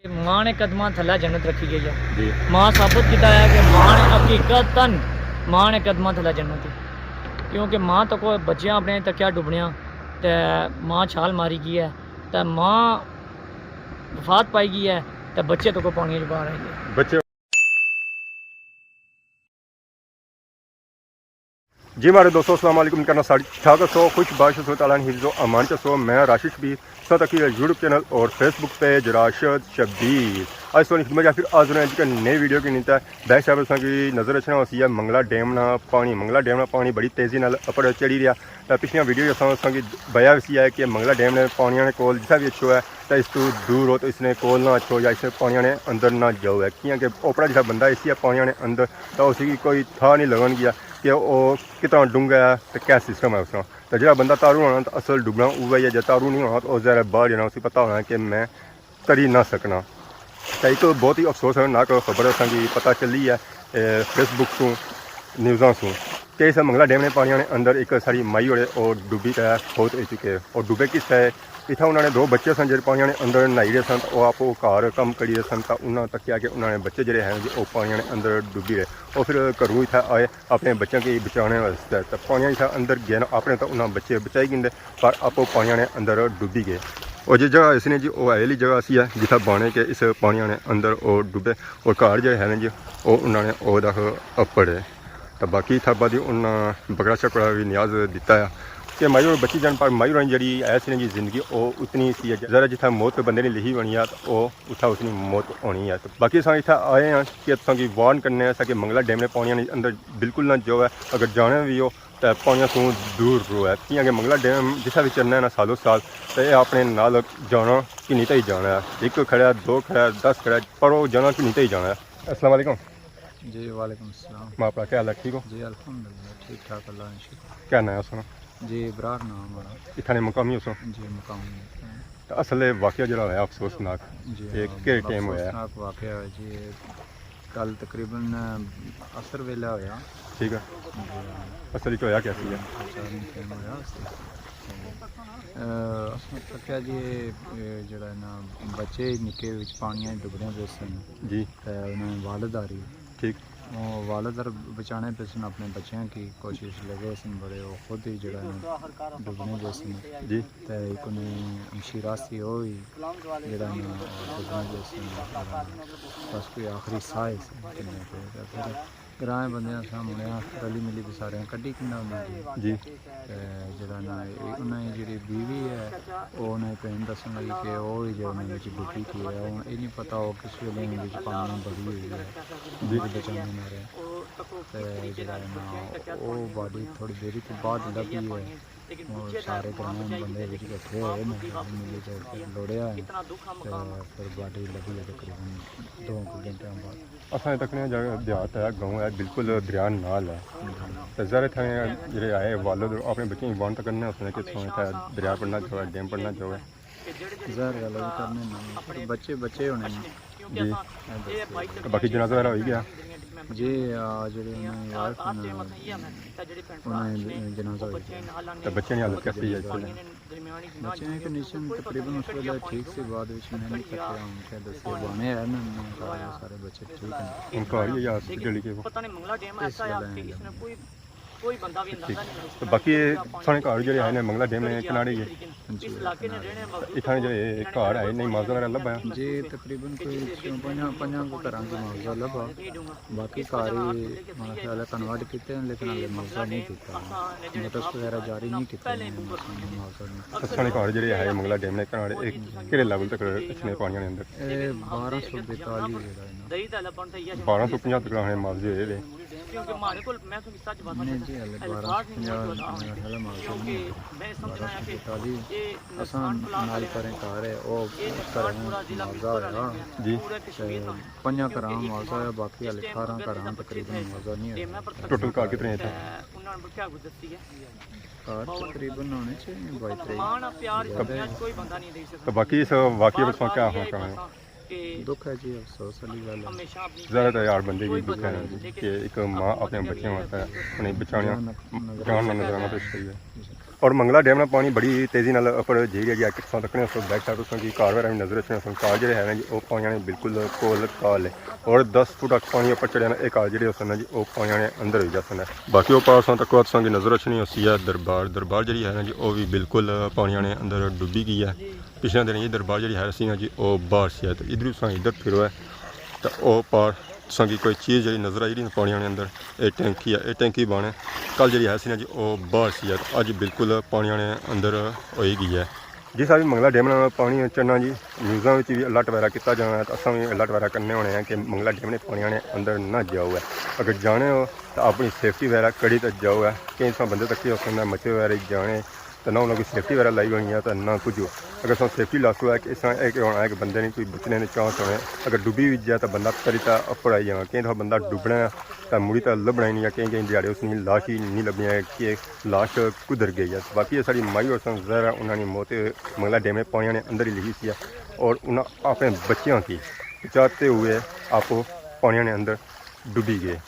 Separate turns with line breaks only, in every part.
माँ ने कदमां थल्ले जन्नत रखी गई है। माँ साबित किया है कि माँ ने हकीकतन माँ ने कदमां थल्ले जन्नत ही, क्योंकि माँ तो कोई बच्चियां अपने तकिया डुबनिया तो माँ छाल मारी गई है तो माँ वफात पाई गई है तो बच्चे तो को पानी च बाहर आएंगे
बच्चे। जी हमारे दोस्तों अस्सलाम वालेकुम करना साड़ी ठाक सो खुश बाश हिफ्ज़ो अमान सो मैं राशिश भी सो तक यूट्यूब चैनल और फेसबुक पेज राशिद शब्बीर आज सोनी खिदमत या फिर आज जी नई वीडियो की नीता बैक साहब की नज़र रखना होती है मंगला डैम ना पानी बड़ी तेज़ी नाल अपर चढ़ी रहा। पिछलिया वीडियो की बया वसी है कि मंगला डैम ने पानी ने कोल जिसा भी अच्छो है तो इस तू दूर हो तो इसने कोल ना अच्छो या इस पानी ने अंदर ना जाओ है कि ओपरा जिसा बंदा इसी है पानी ने अंदर तो उसी कोई था नहीं लगन गया कि वह कितना डूंगा है तो क्या सिस्टम है उसका। तो जो बंदा तारू होना तो असल डुबना हुआ है, जो तारू नहीं होना तो उस जरा बाहर जाना उसे पता होना कि मैं करी ना सकना। तो एक बहुत ही अफसोसनाक खबर असांजी पता चली है फेसबुक से न्यूज़ों से कि इस मंगला डैम ने पानी ने अंदर एक साड़ी माई होड़े और डूबी का बहुत हो चुके और डूबे किस है इतना उन्होंने दो बच्चे सन जो पानी ने अंदर नहाई रहे सन तो आप घर कम करी रहे सन तो उन्होंने तकिया कि उन्होंने बच्चे जोड़े हैं जो पानी ने अंदर डूबी रहे और फिर घरों इतना आए अपने बच्चों की बचाने वास्ते तो पानी इतना अंदर गए ना अपने तो उन्होंने बच्चे बचाई गए पर आप पानी ने अंदर डूबी गए। और जिस जगह इसने जी वो ऐली जगह सी है जितना बने के इस पानी ने अंदर वो डूबे और घर जो है जी वो उन्होंने वो अपड़े तो बाकी था बाद उन्हें बकरा शकड़ा भी न्याज दिता है कि मायूर बची जान पर मायूर जी ऐसी जी जिंदगी वो उतनी सी है जरा जितना मौत बंदे ने लिखी बनी है तो वो उठा उसकी मौत होनी है। तो बाकी अस इतना आए हैं कि असा वार्न करने कि मंगला डैम ने पानी ने अंदर बिल्कुल ना जो है अगर जाने भी हो तो पानी तो दूर रो है कि मंगला डैम जिसा भी चलना है ना सालों साल तो यह अपने नाल जाना कि नहीं तो ही जाना है। एक खड़ा दो खड़ा 10 खड़ा पर वो जाना कि नहीं तो ही जाना है। अस्सलाम वालेकुम।
जी वालेकुम अस्सलाम।
मैं आपका क्या हाल है, ठीक हो?
जी अल्हम्दुलिल्लाह ठीक ठाक अल्लाह का शुक्र।
क्या नाम है उसका?
जी इब्रार नाम हमारा।
इतने मुकामी उसो
जी मुकाम
तो असल वाकया जो है अफसोसनाक
जी
के टाइम होया
अफसोसनाक वाकया है जी। कल तकरीबन असर वेला होया।
ठीक है असल होया क्या सी है
तक्या जी जरा ना बच्चे निके पानिया डुबने पे सन
जी
उन्होंने वालद आ रही
ठीक
वो वालद बचाने पे सन अपने बच्चों की कोशिश लगे सन बड़े वो खुद ही जरा डुबने पे सन
जी
तो एक उन्हें शिरासी हो जरा ना डुबने पे सन बस कोई आखिरी साह फिर ग्रां बंद सामने गली मिली भी सारे कड्डी किन्ना
जी
जरा ना उन्हें जी बीवी है वो उन्हें भैन दसन लगी कि वो ही जो डुबी थी है हूँ ये नहीं पता वो किस वेले पानी बड़ी हुई है बचाने मारे तो जरा ना वो बॉडी थोड़ी देरी तो बाद लगी है और सारे ग्राम बंदे इकट्ठे हुए मिले फिर लोड़िया है तो फिर बॉडी लगी है तकरीबन 2 घंटे बाद।
असा तक देहात है गाँव है बिल्कुल दरिया नाल है तो ज़रा थे जो आए वालद अपने बच्चों की वान तक करने उसने कि दरिया पढ़ना जो है डैम पढ़ना जो है
ज़ाहिर गल है करने ना बच्चे बच्चे होने
जी तो बाकी जनाजा वगैरह हो गया
जी जेह्ड़े वाइफ उन्हें जनाजा हो
तो बच्चे की हालत कैसी है इसलिए
बच्चे की कंडीशन तकरीबन उस वेले ठीक सी बाद में नहीं करते हम क्या दसे बाने है ना सारे बच्चे ठीक हैं
उनका आ रही है या हॉस्पिटल के वो
पता नहीं मंगला डैम ऐसा है कि इसमें कोई बंदा भी अंदाजा नहीं लग
तो बाकी सारे घर जो है मंगला डैम ने किनारे ही
इस इलाके ने रहने
इतने जो घर है नहीं माजा वगैरह लभा
जी तकरीबन कोई 5 को घर की मुआवजा लभा बाकी घर ही मेरा ख्याल है कन्वर्ट किए लेकिन हाले मुआवजा नहीं किया नोटिस वगैरह जारी नहीं किया मुआवजा नहीं।
सारे घर जो है मंगला डैम ने किनारे किहड़े लेवल तक अच्छे पानी के अंदर
1242
1250 तक मुआवजे हुए
क्योंकि हमारे को मैं तो सच बात नहीं जी हले 1250 मुआवजा नहीं 1242 आसान नाल करें कार है वो करें मुआवजा होया
जी
5 घरां मुआवजा है बाकी हले 18 घरां तकरीबन मुआवजा नहीं है।
टोटल कार कितने थे
कार तकरीबन होने चाहिए 22
तो बाकी इस वाकये में क्या होना है
दुख है जी अफसोस वाली गल है
ज़्यादा यार बंदे की दुख है कि एक माँ अपने बच्चों वास्ते उन्हें बचाने जान ना नजराना पेश करी है और मंगला डैम ना पानी बड़ी तेज़ी नाल उपर जी रहा जी अक तुम तकने बैक साइड तुम घर वगैरह भी नज़र रखने घर जो है जी वो पानी ने बिल्कुल कोल काल है और 10 फुट तक पानी उपर चढ़िया ये घर जो जी वो पानी ने अंदर हो जाते हैं बाकी वो पास तक तुम नज़र रखनी उसी है दरबार दरबार जी है जी वो भी बिल्कुल पानी ने अंदर डुबी गई है पिछले दिन जी दरबार जी है सी जी वो बाहर सी है तो इधर इधर फिरो है तो वो पार संगी कोई चीज़ जी नज़र आई जी पानी ने अंदर ये टैंकी है ये टैंकी बने कल जी है सी ना जी वो बाहर सी है तो अज बिल्कुल पानी ने अंदर हो गई है जिस भी मंगला डैम पानी चढ़ना जी न्यूज़ों भी अलर्ट वगैरह किया जाना है तो असा भी अलर्ट वगैरह करने होने हैं कि मंगला डैम ने पानी ने अंदर ना जाओ है अगर जाने हो तो अपनी सेफ्टी वगैरह कड़ी तक जाओ है कई बंदे तक हो सकता मच्छे वगैरह जाने तो ना उन्होंने कोई सेफ्टी वगैरह लाई होनी है तो ना कुछ हो अगर सो सेफ्टी लॉस हुआ है कि इस होना है कि बंदे ने कोई बचने के चांस होने अगर डुबी भी जाए तो बंदा करी तो उपर आई जाना कई दफा बंदा डुबना है तो मुड़ी तो लभना ही नहीं है कई कई दिहाड़े उसकी लाश ही नहीं लभनी है कि लाश कुदर गई है बाकी साड़ी माई और जहर है उन्होंने मौत मंगला डैम पानी ने अंदर ही लिखी सी है और उन्हें अपने बच्चों की बचाते हुए आप पानी ने अंदर डुबी गए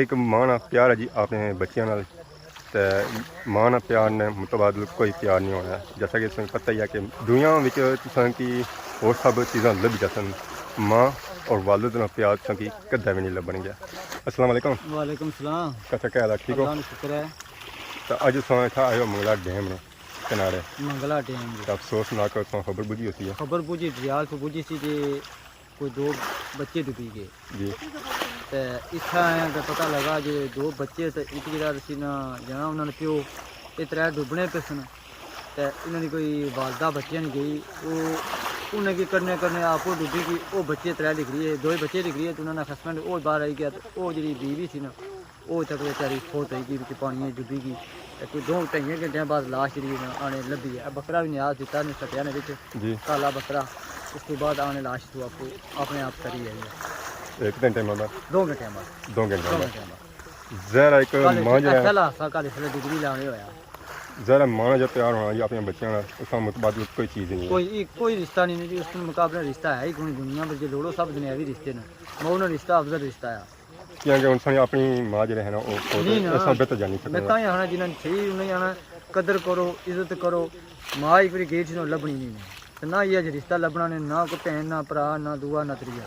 एक माँ ना प्यार है जी अपने बच्चों नाल तो माँ ना प्यार ने मुतबादल कोई प्यार नहीं होना जैसा कि तुम्हें पता ही है कि दुनिया में की और सब चीज़ां लभ जासन माँ और वालिद ना प्यार की कदा भी नहीं लभन गया अस्सलाम वालेकुम
वालेकुम सलाम
कैसा क्या हाल है ठीक हो
अल्लाह का शुक्र है
तो अज तुम इतना आयो मंगला डैम किनारे
मंगला डैम
तो अफसोसनाक खबर बुझी होती है
खबर बुझी रियाल से बुझी सी कि कोई 2 बच्चे डूबी गए
जी
तो इतना आया तो पता लगा जो 2 बच्चे तो एक जगह सी ना जाना उन्होंने प्यो ये 3 डुबने पे सन तो इन्होंने कोई वालदा बच्चे नहीं गई वो उन्हें की करने करने आपको डूबी गई वो बच्चे 3 दिख रही है 2 बच्चे दिख रही है तो उन्होंने हस्बैंड वो बाहर आई गया तो वो जी बीवी सी ना वो तक बेचारी फोत आई गई पानी डुबी गई कोई 2-2.5 घंटे बाद लाश जी आने लभी है बकरा भी न्याज दिता ने सटिया ने
जी
काला बकरा उसके बाद आने लाश तो आपको अपने आप करी आई है
1 घंटे बाद
2 घंटे बाद
2 घंटे
2
बाद
घंटे बाद
जहर एक माँ जो है
चला काले इसलिए डिग्री लाने होया
जरा माँ जो प्यार होना जी अपने बच्चों का उसका मुतबादल कोई चीज़ नहीं है
कोई रिश्ता नहीं जी उसके मुकाबले रिश्ता है ही कोई दुनिया में जो लोड़ो सब दुनियावी रिश्ते ने मौन रिश्ता अफजल रिश्ता है
क्योंकि उनसे अपनी माँ जो है ना वो बेहतर जानी
मैं तो आना जिन्हें सही नहीं आना कदर करो इज्जत करो माँ एक बारी गेट से लभनी नहीं तो ना ये अज रिश्ता लभना ने ना कोई भैन ना भरा ना दुआ ना त्रिया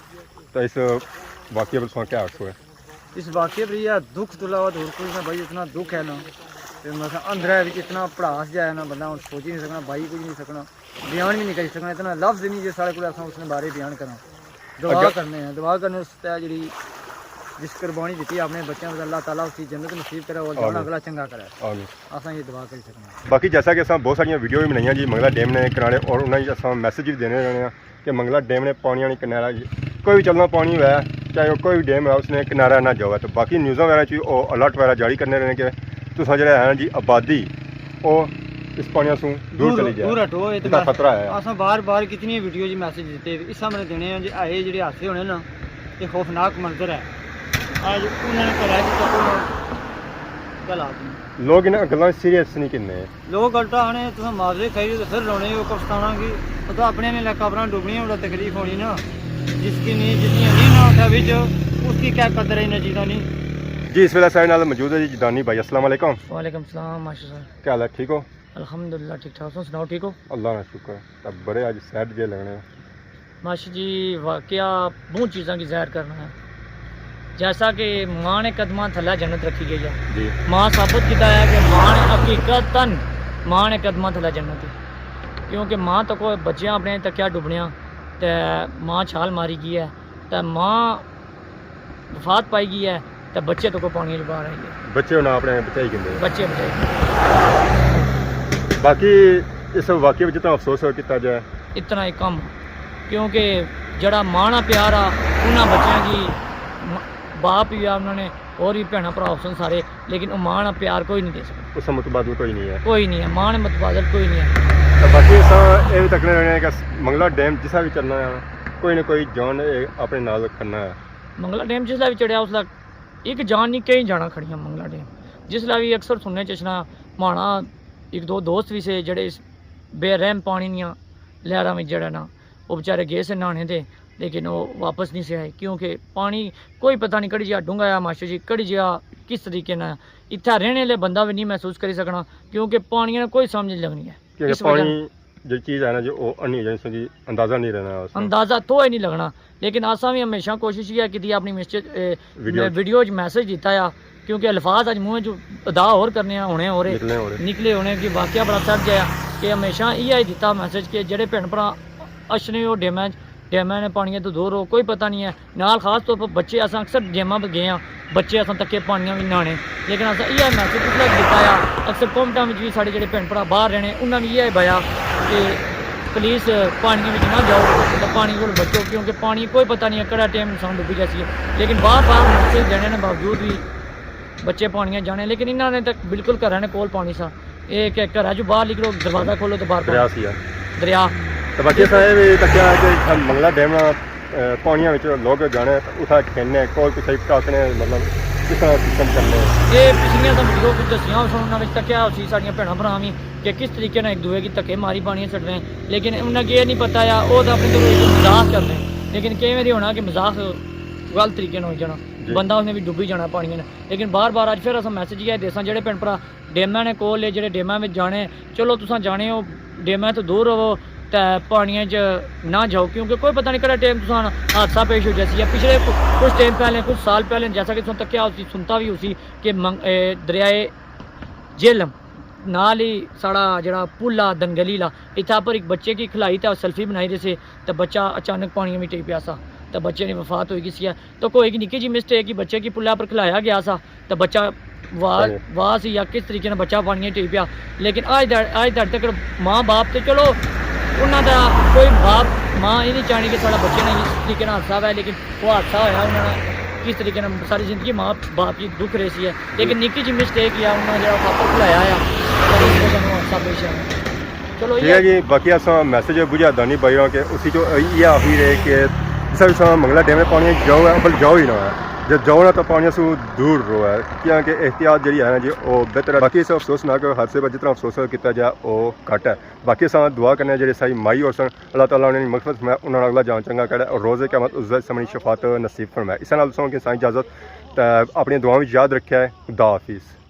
तो इस वाक्य पर तुम क्या आखो है
इस वाक्य पर यह दुख तो अलावा और कोई ना भाई इतना दुख है ना मतलब अंदर है इतना भड़ास जाए ना बंदा सोच ही नहीं सकना भाई कुछ नहीं सकना बयान भी नहीं कर सकना इतना लफ्ज नहीं जो सारे को उसने बारे बयान करा दुआ करने हैं दुआ करने उससे जी जिस कुर्बानी दी अपने बच्चों को अल्लाह ताला उसकी जन्नत नसीब करे और जाना अगला चंगा करे असा ये दुआ कर सकते
बाकी जैसा कि अस बहुत सारिया वीडियो भी बनाई जी मंगला डैम ने किनारे और उन्हें अस मैसेज भी देने रहने कि मंगला डैम ने पानी वाली किनारा कोई भी चलना पानी हुआ है चाहे कोई भी डैम है उसने किनारा ना जाओ तो बाकी न्यूज़ों वगैरह अलर्ट वगैरह जारी करने रहने कि तुम जो है जी आबादी वो इस पानी से दूर चली जाए
दूर हटो
इतना खतरा है
अस बार बार कितनी वीडियो जी मैसेज दिते इस सामने देने हैं जी आए जो हादसे होने ना ये खौफनाक मंजर है आज उन्होंने करा
लोग इन गल्लां सीरियस नहीं किन्ने
लोग गलता आने तुस माजरे खाई तो फिर रोने पछताना कि तो अपने ने कबरां डुबनियां बड़ा तकलीफ होनी ना जिसकी नहीं जितनी नहीं ना उठा बिच उसकी क्या कदर है इन चीज़ों नहीं
जी इस वेला सारे नाल मौजूद है जी जदानी भाई अस्सलाम वालेकुम
वालेकुम सलाम माशा साहब
क्या हाल है ठीक हो
अल्हम्दुलिल्लाह ठीक ठाक तुम सुनाओ ठीक हो
अल्लाह का शुक्र तब बड़े अज सैड जे लगने
माशा जी वाकया बहुत चीज़ों की ज़ाहिर करना है जैसा कि माँ ने कदमां थल्ले जन्नत रखी गई है
जी
माँ साबित किया है कि माँ ने हकीकतन माँ ने कदमां थल्ले जन्नत है क्योंकि माँ तो कोई बच्चियां अपने तकिया डुबनिया तो माँ छाल मारी गई है तो माँ वफात पाई गई है तो बच्चे तो कोई पानी बाहर आई है
बच्चे ना अपने बचाई किंदे
बच्चे बचाए
बाकी इस वाक्य में जितना अफसोस किया जाए
इतना ही कम क्योंकि जड़ा माँ ना प्यार आ उन्होंने बच्चों की बाप भी आ उन्होंने और भी भैन भरा सन सारे लेकिन माँ ना प्यार कोई नहीं दे सकता
उसका मुतबादल कोई नहीं है
कोई नहीं है माँ ने मुतबादल कोई नहीं है
तो बाकी ये भी तकने रहने कि मंगला डैम जिसा भी चलना है कोई ना कोई जान अपने नाल करना है
मंगला डैम जिसला भी चढ़िया उसला एक जान नहीं कई जाना खड़ियां मंगला डैम जिसला भी अक्सर सुनने चना माना 1-2 दोस्त भी से जड़े बेरहम पानी दियाँ लहरां में जड़ा ना वो बेचारे गए से नहाने दे लेकिन वो वापस नहीं से आए क्योंकि पानी कोई पता नहीं कड़ी जहा डूंगा आ मास्टर जी कड़ी जहा
किस तरीके नाल इत्थै रहने आह्ले बंदा भी नहीं महसूस करी सकना क्योंकि पानी ने कोई समझ नहीं लगनी है
क्योंकि
इस वजह
पानी जो चीज़ है ना जो वो अन्य एजेंसी की अंदाज़ा नहीं रहना उसका।
अंदाज़ा तो ही नहीं लगना लेकिन असा भी हमेशा कोशिश ये की अपनी वीडियो मैसेज दिता आ क्योंकि अल्फाज अज मूँह च अदा होर करने होने हो रहे निकले होने कि वाकया बड़ा सट जाया कि हमेशा इयै दिता मैसेज कि जेह्ड़े भैन भ्रा अच्छने हो डैमां ने पानिया तो दूर हो कोई पता नहीं है नाल खास तौर पर बच्चे अस अक्सर डैमां पर गए हैं बच्चे अस तक्के पानिया में न्हाने लेकिन अस इयै मैसेज इसलै दिता आ अक्सर कोमटा में भी साढ़े जेह्ड़े भैन भ्रा बाहर रहने उन्हें भी इयै बया कि प्लीज़ पानिया में ना जाओ तो पानी को बचो क्योंकि पानी कोई पता नहीं है केड़ा टाइम इंसान डुब्बी जाती है लेकिन बार बार मैसेज देने के बावजूद भी बच्चे पानिया जाने लेकिन इन्होंने तक बिल्कुल घर ने कोल पानी सा एक घर चो बाहर निकलो दरवाज़ा खोलो तो बाहर दरिया
तो बच्चे साहब तो क्या है कि मंगला डैम पानिया लोग जाने उत्थै खेलने कोल कुछ टाकने मतलब किस तरह सिस्टम करने
ये पिछलियां तो वीडियो कुछ दसियां उन्होंने तक्या उसी साड़ियां भैन भरा भी कि किस तरीके एक दूए की धक्के मारी पानी छड़ रहे हैं लेकिन उन्हें ये नहीं पता आ वो तो अपने तो मजाक कर रहे हैं लेकिन कई बार होना कि मजाक गलत तरीके हो जाना बंदा उसने भी डुब्बी जाना पानी ने लेकिन बार बार अज फिर अस मैसेज इयै देसां जेह्ड़े भैन भरा डेमां ने कोल जेह्ड़े डेमां में जाने चलो तुसां जाने हो डेमां तो दूर रवो तो पानिया च ना जाओ क्योंकि कोई पता नहीं केड़ा टाइम तुसां हादसा पेश हो जैसी पिछले कुछ टाइम पहले कुछ साल पहले जैसा कि तुम तक्या उसी सुनता भी उसी कि दरियाए झेलम नाल ही साढ़ा जरा पुल आ दंगली ला इत्थै पर एक बच्चे की खिलाई तो सेल्फी बनाई रहे थे तो बच्चा अचानक पानी में टेक पिया सा तो बच्चे की वफात हो गई सी तो कोई निक्की जी मिस्टेक की बच्चे की पुल्ला पर खिलाया गया सा तो बच्चा वाह सी या किस तरीके बच्चा पानी टेक पिया लेकिन अज तक माँ बाप तो चलो उन्होंने कोई बाप माँ ये नहीं चाहनी कि साढ़ा बच्चे ने इस तरीके हादसा है लेकिन वो हादसा होया उन्होंने किस तरीके सारी जिंदगी माँ बाप की दुख रही सी है लेकिन निक्की जी मिस्टेक किया उन्होंने जो पापा खिलाया हादसा पेश आया चलो
ठीक है जी बाकी अस मैसेज बुझादा नहीं पाई कि उसी जो ये आखी रहे कि जिस मंगला डैम पानी जाओ है बल जाओ ही ना है जब जाओ ना तो पानी से दूर रो है क्योंकि एहतियात जी है ना जी वो बेहतर है बाकी इस अफसोसनाक हादसे पर जितना अफसोस किया जाए वो घट है बाकी अस दुआ करने जो साई माई और सन अल्लाह ताला उन्हें मकसद फरमाए उन्होंने अगला जान चंगा करे और रोज़े क़यामत उस समय शफात नसीब फरमाए इस नाल साई इजाज़त अपनी दुआ में याद रखा है खुदा हाफिज़।